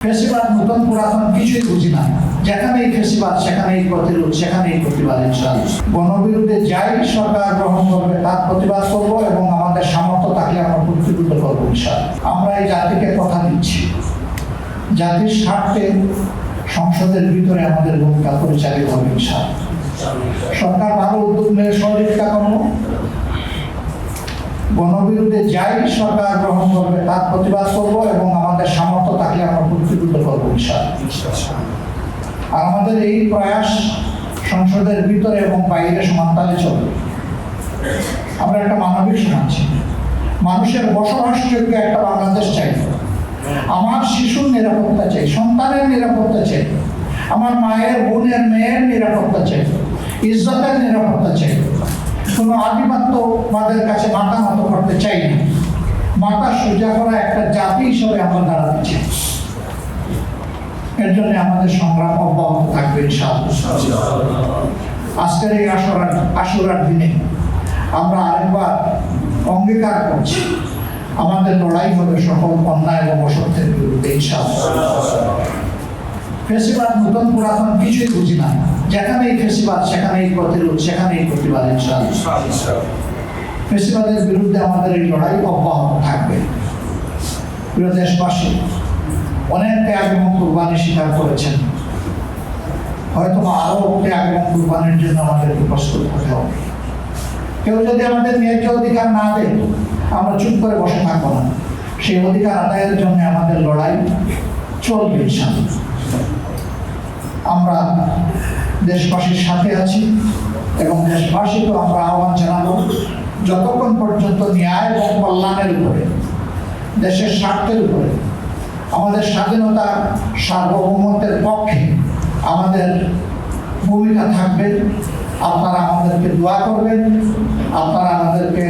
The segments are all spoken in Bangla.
ফেসিবাদ নতুন পুরাতন কিছুই বুঝি না। যেখানেই ফেসিবাদ সেখানেই প্রতিরোধ, সেখানেই প্রতিবাদ। ইনশাআল্লাহ গণবিরোধে যাই সরকার গ্রহণ করবে তার প্রতিবাদ করব এবং আমাদের সামর্থ্য থাকলে আমরা প্রতিরোধ করবো। ইনশাআল্লাহ আমরা এই জাতিকে কথা দিচ্ছি, জাতির স্বার্থে সংসদের ভিতরে আমাদের ভূমিকা পরিচালিত হবে। ইনশাআল্লাহ সরকার ভালো উদ্যোগ নিয়ে সহযোগিতা করবো। গণবিরোধে যাই সরকার গ্রহণ করবে তার প্রতিবাদ করব এবং আমাদের সামর্থ্য থাকলে আমরা প্রতিরোধ করবো। আর আমাদের এই প্রয়াস সংসদের ভিতরে এবং বাইরে সমানতালে চলবে। আমরা একটা মানবিক সমাজ, মানুষের বসবাসযোগ্য একটা বাংলাদেশ চাই। আমার শিশুর নিরাপত্তা চাই, সন্তানের নিরাপত্তা চাই, আমার মায়ের বোনের মেয়ের নিরাপত্তা চাই, ইজ্জতের নিরাপত্তা চাই। কোনো আধিপত্যবাদের কাছে মাথা নত করতে চাই না। মাথা সোজা করা একটা জাতি হিসেবে আমরা দাঁড়াতে চাই। এর জন্য আমাদের সংগ্রাম অব্যাহত থাকবে ইনশাআল্লাহ। আজকের এই আশুরার দিনে আমরা আরেকবার অঙ্গীকার করছি, আমাদের লড়াই হবে সকল অন্যায় এবং অসত্যের বিরুদ্ধে ইনশাআল্লাহ। ফেসিবাদ নতুন পুরাতন কিছুই বুঝি না। যেখানেই ফেসিবাদ সেখানেই প্রতিরোধ, সেখানেই প্রতিবাদ। ইনশাআল্লাহ ফেসিবাদের বিরুদ্ধে আমাদের এই লড়াই অব্যাহত থাকবে। প্রিয় দেশবাসী, অনেক ত্যাগ এবং কুরবানি স্বীকার করেছেন। হয়তো আরো ত্যাগ এবং কুরবানির জন্য আমাদেরকে প্রস্তুত হতে হবে। কেউ যদি আমাদের ন্যায্য অধিকার না দেয়, আমরা চুপ করে বসে থাকবো না। সেই অধিকার আদায়ের জন্য আমাদের লড়াই চলবে ইনশাআল্লাহ। আমরা দেশবাসীর সাথে আছি এবং দেশবাসীকেও আমরা আহ্বান জানাবো, যতক্ষণ পর্যন্ত ন্যায় এবং কল্যাণের উপরে, দেশের স্বার্থের উপরে, আমাদের স্বাধীনতা সার্বভৌমত্বের পক্ষে আমাদের ভূমিকা থাকবে, আপনারা আমাদেরকে দোয়া করবেন, আপনারা আমাদেরকে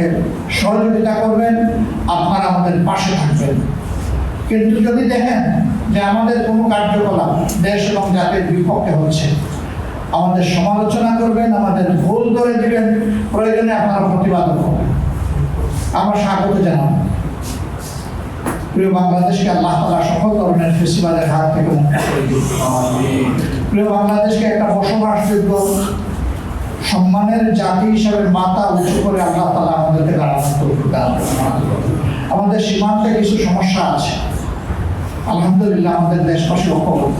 সহযোগিতা করবেন, আপনারা আমাদের পাশে থাকবেন। কিন্তু যদি দেখেন যে আমাদের কোনো কার্যকলাপ দেশ এবং জাতির বিপক্ষে হচ্ছে, আমাদের সমালোচনা করবেন, আমাদের ভুল ধরে দিবেন, প্রয়োজনে আপনারা প্রতিবাদ করবেন। আমরা স্বাগত জানাব। প্রিয় বাংলাদেশকে আল্লাহ তাআলা সকল ধরনের ফেসিবাদের হাত থেকে মুক্ত করে দিন। প্রিয় বাংলাদেশকে একটা বসবাসযোগ্য সম্মানের জাতি হিসাবে মাথা উঁচু করে আল্লাহ তাআলা আমাদেরকে দাঁড়ানোর তৌফিক দান করুন। আমাদের সীমান্তে কিছু সমস্যা আছে, আলহামদুলিল্লাহ আমাদের দেশবাসী ঐক্যবদ্ধ।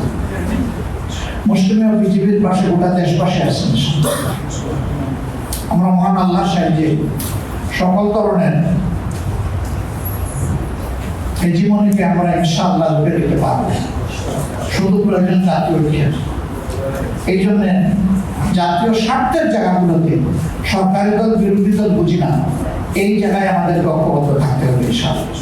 মুসলিম ও বিজেপির পাশে গোটা দেশবাসী আছেন। আমরা মহান আল্লাহর সাহায্যে সকল ধরনের হেজিমনিকে আমরা ইনশাআল্লাহ রুখে দিতে পারব। শুধু প্রয়োজন জাতীয় ঐক্যের। এই জন্য জাতীয় স্বার্থের জায়গাগুলোতে সরকারি দল বিরোধী দল বুঝি না, এই জায়গায় আমাদের ঐক্যবদ্ধ থাকতে হবে ইনশাআল্লাহ।